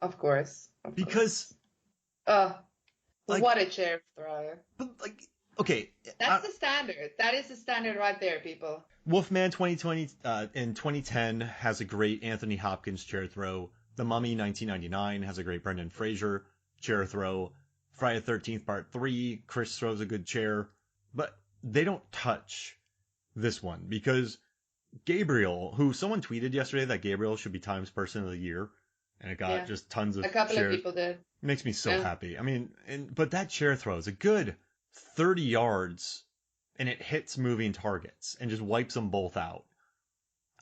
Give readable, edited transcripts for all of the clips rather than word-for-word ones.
Of course. Of Because course. Oh, like, what a chair throw. but like, okay, That's the standard. That is the standard right there, people. Wolfman 2020 in 2010 has a great Anthony Hopkins chair throw. The Mummy 1999 has a great Brendan Fraser chair throw. Friday the 13th Part 3, Chris throws a good chair, but they don't touch this one because Gabriel, who someone tweeted yesterday that Gabriel should be Times Person of the Year, and it got Yeah. just tons A of couple of shares. people did. It makes me so Yeah. happy. I mean, but that chair throw is a good 30 yards, and it hits moving targets and just wipes them both out.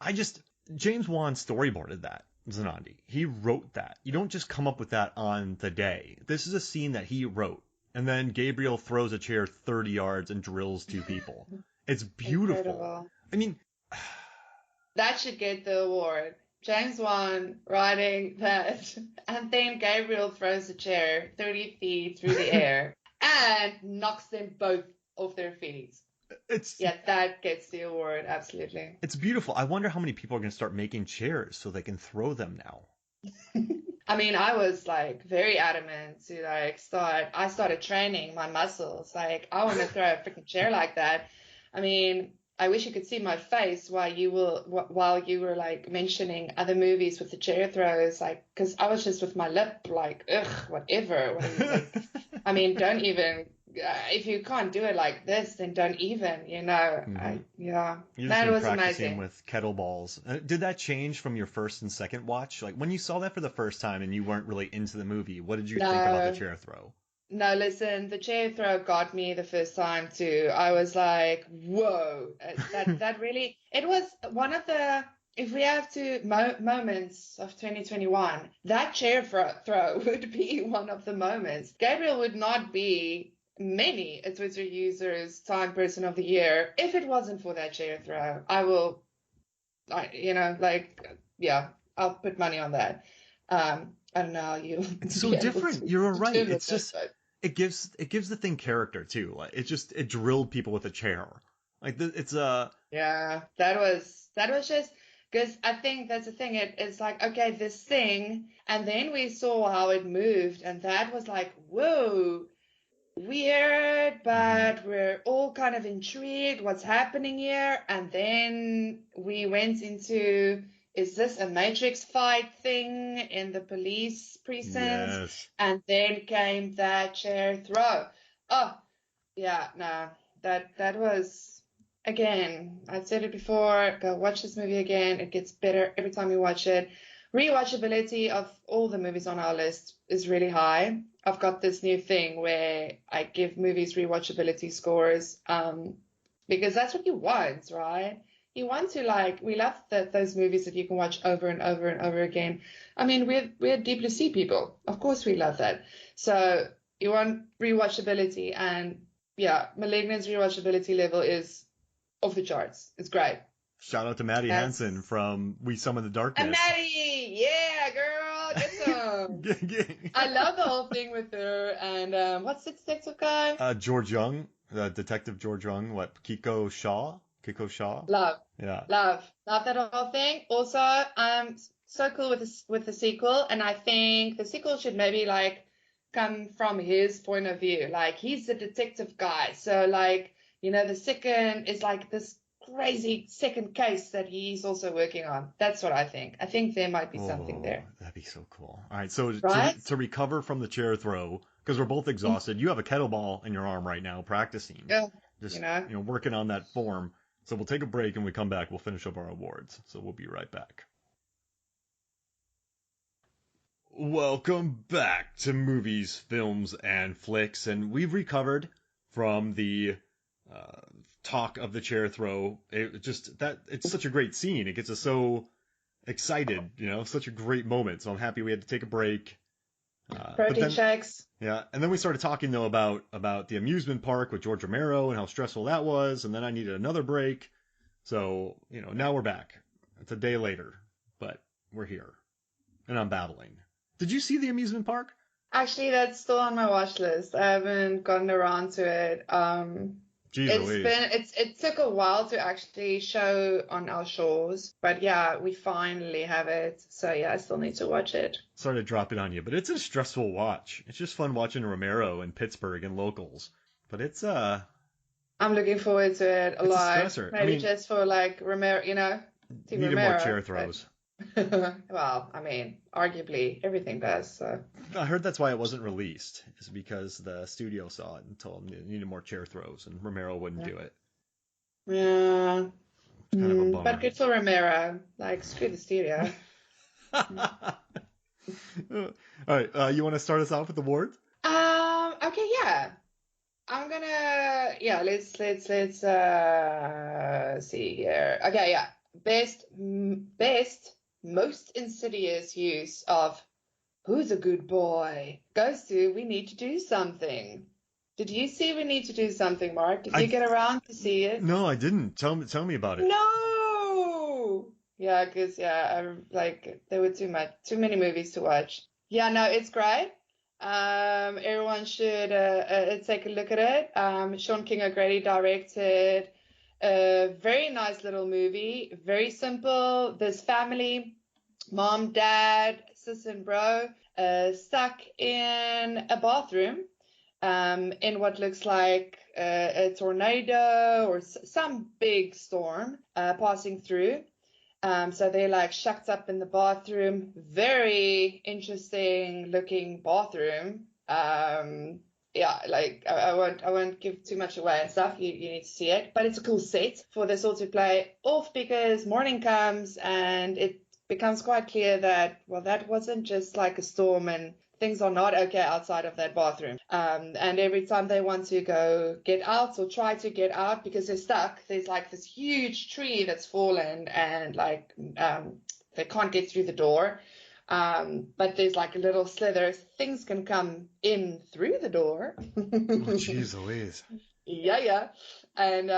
I just James Wan storyboarded that. Zanandi. He wrote that. You don't just come up with that on the day. This is a scene that he wrote. And then Gabriel throws a chair 30 yards and drills two people. It's beautiful. Incredible. I mean, That should get the award. James Wan writing that, and then Gabriel throws a chair 30 feet through the air and knocks them both off their feet. it's Yeah, that gets the award, absolutely. it's beautiful. I wonder how many people are going to start making chairs so they can throw them now. I mean, I was like very adamant to I started training my muscles. Like, I want to throw a freaking chair like that. I mean, I wish you could see my face while you were like mentioning other movies with the chair throws, like, because I was just with my lip like, ugh, whatever. What are you, like, I mean, don't even. If you can't do it like this, then don't even. Hmm. Yeah, You've just that been was practicing amazing. with kettlebells. Did that change from your first and second watch? Like when you saw that for the first time and you weren't really into the movie, what did you think about the No. chair throw? No, listen, the chair throw got me the first time too. I was like, whoa, that really, it was one of the, if we have to moments of 2021, that chair throw would be one of the moments. Gabriel would not be many a Twitter user's Time Person of the Year if it wasn't for that chair throw. Yeah, I'll put money on that. I don't know how you'll It's so be able different. You're to right. do with It's it, just but. it gives the thing character too. Like it drilled people with a chair. Like it's Yeah, that was just because I think that's the thing. It's like, okay, this thing, and then we saw how it moved, and that was like, whoa, weird, mhm. but we're all kind of intrigued what's happening here. And then we went into, is this a Matrix fight thing in the police precinct? Yes. And then came that chair throw. Oh, yeah, no, that was again, I've said it before, go watch this movie again. It gets better every time you watch it. Rewatchability of all the movies on our list is really high. I've got this new thing where I give movies rewatchability scores, because that's what you want, right? You want to like, we love those movies that you can watch over and over and over again. I mean, we're deep blue sea people. Of course we love that. So you want rewatchability, and yeah, Malignant's rewatchability level is off the charts. It's great. Shout out to Maddie Hansen That's from We Summon the and Darkness. Maddie, yeah, girl, get some. I love the whole thing with her and what's the detective guy? George Young, Detective George Young, what Kiko Shaw? Kiko Shaw? Love, Yeah. love that whole thing. Also, so cool with the sequel, and I think the sequel should maybe like come from his point of view. Like he's the detective guy, so like the second is like this crazy second case that he's also working on. That's what I think. I think there might be something Oh, there, that'd be so cool. All right, so right? to recover from the chair throw, because we're both Mm, exhausted, you have a kettlebell in your arm right now practicing, yeah, you just know. working on that form. So we'll take a break and we come back. We'll finish up our awards. So we'll be right back. Welcome back to Movies, Films, and Flicks, and we've recovered from the uh, talk of the chair throw. It's such a great scene. It gets us so excited, such a great moment. So I'm happy we had to take a break. But Protein then, shakes. yeah, and then we started talking though about the amusement park with George Romero and how stressful that was, and then I needed another break. So now we're back. It's a day later, but we're here, and I'm babbling. Did you see the amusement park? Actually, that's still on my watch list. I haven't gotten around to it. Jeez Louise. It took a while to actually show on our shores, but yeah, we finally have it. So yeah, I still need to watch it. Sorry to drop it on you, but it's a stressful watch. It's just fun watching Romero and Pittsburgh and locals. But I'm looking forward to it a it's a lot. stressor. I Maybe mean, just for like Romero, Team needed more Romero. chair throws. Well, I mean, arguably everything does. So I heard that's why it wasn't released, is because the studio saw it and told them it needed more chair throws, and Romero wouldn't do it. yeah, It's kind of a bummer. but good for Romero. Like, screw the studio. All right, you want to start us off with awards? Okay, yeah. I'm gonna, yeah, let's see here. Okay, yeah. Best most insidious use of "Who's a good boy" goes to "We Need to Do Something." Did you see "We Need to Do Something," Mark? Did you get around to see it? No, I didn't. Tell me about it. No. Yeah, because there were too many movies to watch. Yeah, no, it's great. Everyone should take a look at it. Sean King O'Grady directed a very nice little movie, very simple. This family, mom, dad, sis, and bro, stuck in a bathroom in what looks like a tornado or some big storm passing through. So they're like shucked up in the bathroom. Very interesting looking bathroom. Yeah, like I won't give too much away and stuff. You need to see it, but it's a cool set for this all to play off because morning comes and it becomes quite clear that, well, that wasn't just like a storm and things are not okay outside of that bathroom. And every time they want to go get out or try to get out because they're stuck, there's like this huge tree that's fallen and like they can't get through the door. But there's like a little slither. Things can come in through the door. Oh, jeez Louise. Yeah. And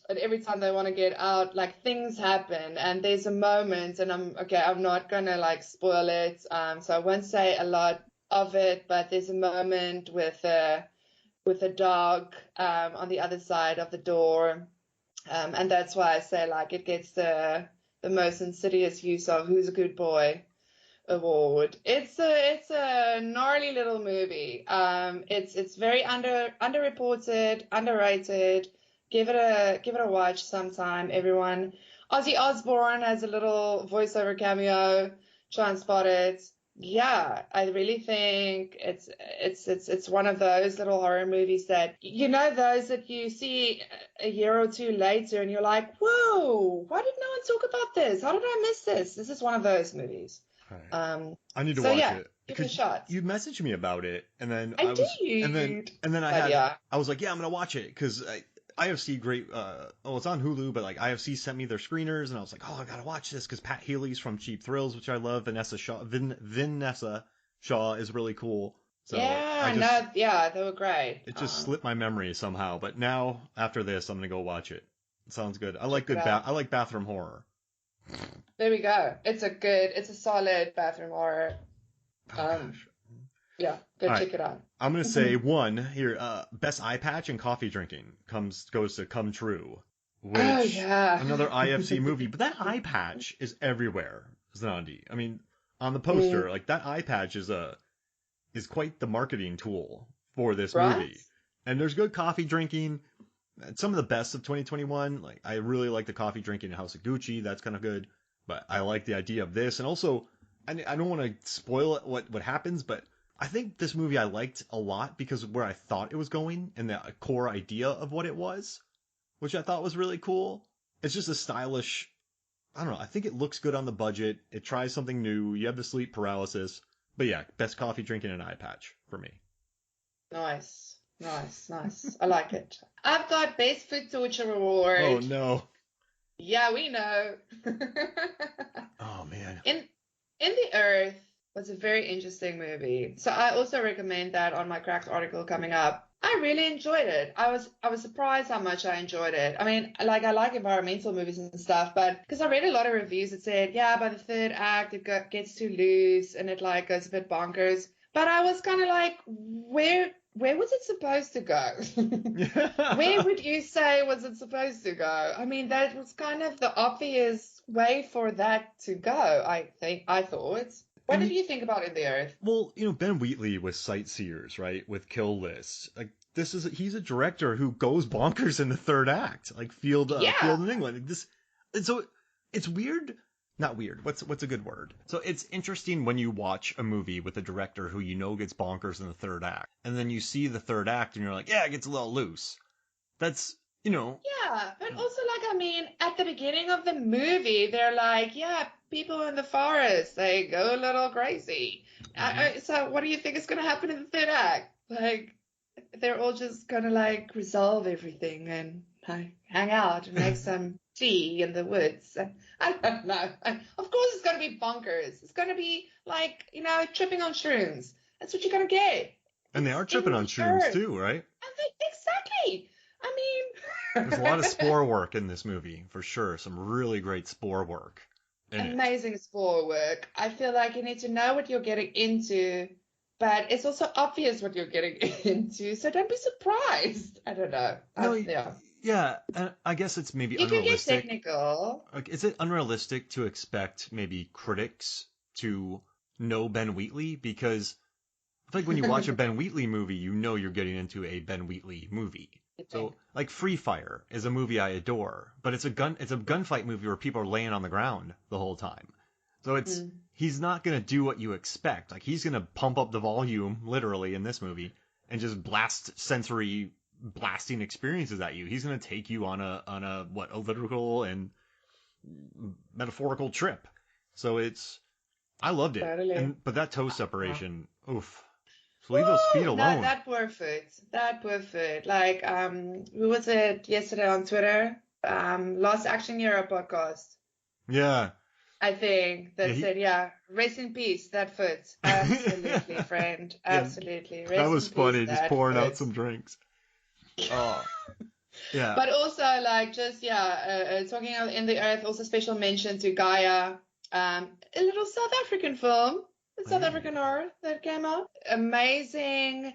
every time they want to get out, like things happen and there's a moment and I'm not gonna like spoil it. So I won't say a lot of it, but there's a moment with a dog on the other side of the door. And that's why I say like it gets the most insidious use of "Who's a Good Boy" award. It's a gnarly little movie. It's very underreported, underrated. Give it a watch sometime, everyone. Ozzy Osbourne has a little voiceover cameo. Try and spot it. Yeah, I really think it's one of those little horror movies that those that you see a year or two later and you're like, whoa, why did no one talk about this? How did I miss this? This is one of those movies. Right. I need to watch it. Give it a shot. You messaged me about it, and then I did. and then I was like, yeah, I'm gonna watch it because IFC great. It's on Hulu, but like IFC sent me their screeners, and I was like, oh, I gotta watch this because Pat Healy's from Cheap Thrills, which I love. Vanessa Shaw is really cool. So they were great. It just slipped my memory somehow, but now after this, I'm gonna go watch it. It sounds good. I like I like bathroom horror. There we go. It's a solid bathroom horror. Yeah, go check it out. I'm gonna say one here. Best eye patch and coffee drinking goes to Come True, which another IFC movie. But that eye patch is everywhere, Zanandi. I mean, on the poster, like that eye patch is quite the marketing tool for this movie. And there's good coffee drinking. Some of the best of 2021. Like I really like the coffee drinking in House of Gucci. That's kind of good. But I like the idea of this, and also I don't want to spoil what happens, but I think this movie I liked a lot because of where I thought it was going and the core idea of what it was, which I thought was really cool. It's just a stylish. I don't know. I think it looks good on the budget. It tries something new. You have the sleep paralysis, but yeah, best coffee drinking and eye patch for me. Nice. I like it. I've got Best Food Torture Award. Oh, no. Yeah, we know. Oh, man. In the Earth was a very interesting movie. So I also recommend that on my Cracked article coming up. I really enjoyed it. I was surprised how much I enjoyed it. I mean, like I like environmental movies and stuff, but because I read a lot of reviews that said, yeah, by the third act it gets too loose and it like goes a bit bonkers. But I was kind of like, where where was it supposed to go? Where would you say was it supposed to go? I mean, that was kind of the obvious way for that to go, I thought. What And did you think about In the Earth? well, Ben Wheatley with Sightseers, right? With Kill List. Like he's a director who goes bonkers in the third act, like Yeah. Field in England. And so it's weird. Not weird. What's a good word? So it's interesting when you watch a movie with a director who gets bonkers in the third act, and then you see the third act and you're like, yeah, it gets a little loose. That's Yeah, but also like I mean, at the beginning of the movie, they're like, yeah, people in the forest, they go a little crazy. mhm. So what do you think is going to happen in the third act? Like they're all just gonna like resolve everything and like hang out and make some tea in the woods. I don't know. Of course, it's gonna be bonkers. It's gonna be like tripping on shrooms. That's what you're gonna get. And they It's are tripping in on the shrooms earth. too, right? Exactly. I There's a lot of mean, spore work in this movie, for sure. Some really great spore work in it. amazing sport work. I feel like you need to know what you're getting into, but it's also obvious what you're getting into, so don't be surprised. I don't know. No, Yeah. yeah, and I guess it's maybe You can get unrealistic. technical. Like, is it unrealistic to expect maybe critics to know Ben Wheatley? Because I feel like when you watch a Ben Wheatley movie, you're getting into a Ben Wheatley movie. So, Depends. like Free Fire is a movie I adore, but it's a gunfight movie where people are laying on the ground the whole time. So Mm. he's not gonna do what you expect. Like he's gonna pump up the volume literally in this movie and just blast sensory blasting experiences at you. He's gonna take you on a literal and metaphorical trip. So I loved it. Totally. But that toe Wow. separation, oof. So leave those feet Woo! No, alone. that worth it. That worth it. Like, who was it yesterday on Twitter? Last Action Hero podcast. Yeah. I think Yeah, that said, yeah, rest in peace. That fits. Absolutely, friend. yeah, Absolutely. that Rest was in peace. funny, just That pouring out some fits. drinks. Oh, yeah. But also, like, just yeah, talking of In the Earth. Also, special mention to Gaia, a little South African film, a South Hey. African horror that came out. Amazing.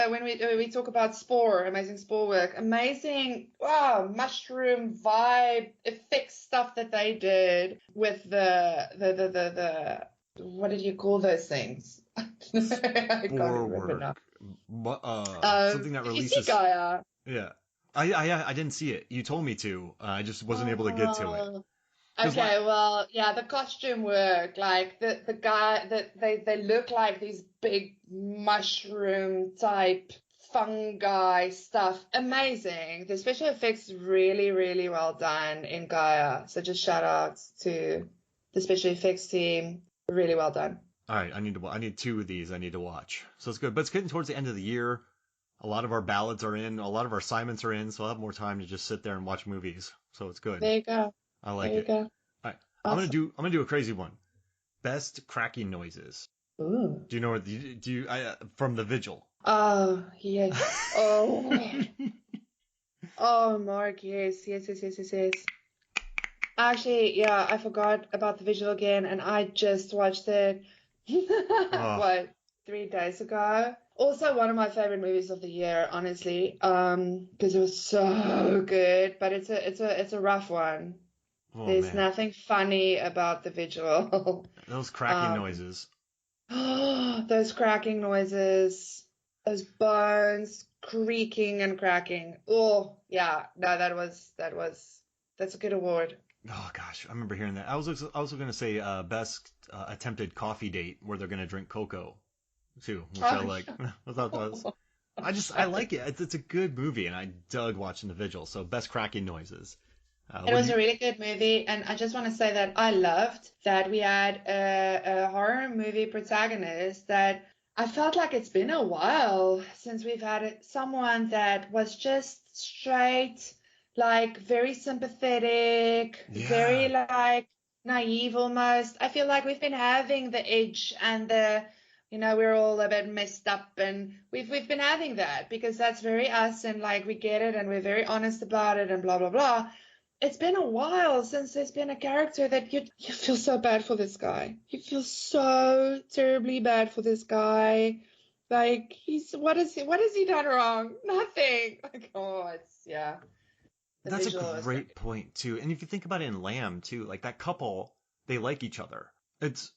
When we talk about Spore, amazing Spore work, amazing. Wow, mushroom vibe effects stuff that they did with the what did you call those things? I can't Spore remember now. work. Something that Did you see releases. Gaia? Yeah. I didn't see it. You told me to. I just wasn't able to get to it. Oh. Because Okay, well, yeah, the costume work, like the guy that they look like these big mushroom type fungi stuff. Amazing. The special effects really, really well done in Gaia. So just shout out to the special effects team. Really well done. all right, I need two of these I need to watch. So it's good. But it's getting towards the end of the year. A lot of our ballads are in, a lot of our assignments are in, so I'll have more time to just sit there and watch movies. So it's good. There you go. I like There you it. go. All right. Awesome. I'm gonna do a crazy one. Best cracking noises. Ooh. Do you know what do you from the Vigil? Oh, yes. Oh, oh, Mark, yes, yes, yes, yes, yes, yes. Actually, yeah, I forgot about the visual again, and I just watched it, Oh, what, 3 days ago. Also, one of my favorite movies of the year, honestly, because it was so good, but it's a rough one. oh There's man. nothing funny about the visual. Those cracking Um, noises. those cracking noises, those bones creaking and cracking. Oh, yeah, no, that's a good award. Oh gosh, I remember hearing that. I was also gonna say best attempted coffee date where they're gonna drink cocoa too, which I Oh, like. I thought that was. I yeah. like it. It's a good movie, and I dug watching The Vigil. So best cracking noises. It What do was you? a really good movie, and I just want to say that I loved that we had a horror movie protagonist that I felt like it's been a while since we've had someone that was just straight, like very sympathetic, very Yeah, like naive almost. I feel like we've been having the edge and we're all a bit messed up, and we've been having that because that's very us, and like we get it, and we're very honest about it, and blah blah blah. It's been a while since there's been a character that you feel so bad for this guy. You feel so terribly bad for this guy. Like what has he done wrong? Nothing. Like, oh, yeah. The That's a visual is great. great point too. And if you think about it in Lamb too, like that couple, they like each other. It's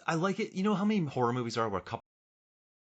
I like it. You know how many horror movies are where couples